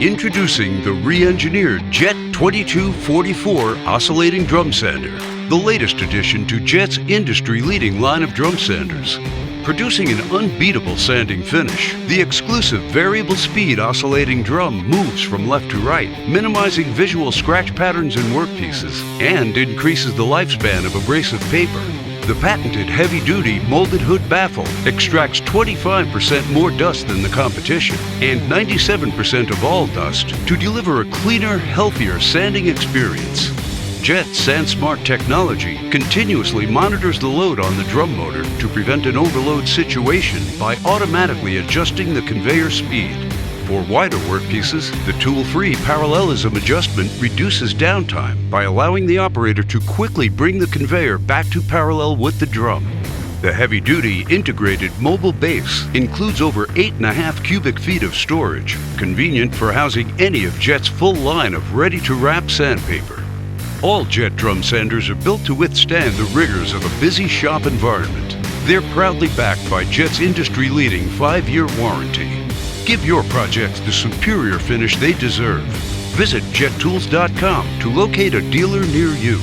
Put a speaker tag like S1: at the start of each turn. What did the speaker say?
S1: Introducing the re-engineered Jet 2244 Oscillating Drum Sander, the latest addition to Jet's industry-leading line of drum sanders. Producing an unbeatable sanding finish, the exclusive variable speed oscillating drum moves from left to right, minimizing visual scratch patterns in workpieces, and increases the lifespan of abrasive paper. The patented heavy-duty molded hood baffle extracts 25% more dust than the competition and 97% of all dust to deliver a cleaner, healthier sanding experience. Jet's Sandsmart technology continuously monitors the load on the drum motor to prevent an overload situation by automatically adjusting the conveyor speed. For wider workpieces, the tool-free parallelism adjustment reduces downtime by allowing the operator to quickly bring the conveyor back to parallel with the drum. The heavy-duty integrated mobile base includes over 8.5 cubic feet of storage, convenient for housing any of Jet's full line of ready-to-wrap sandpaper. All Jet drum sanders are built to withstand the rigors of a busy shop environment. They're proudly backed by Jet's industry-leading 5-year warranty. Give your projects the superior finish they deserve. Visit jettools.com to locate a dealer near you.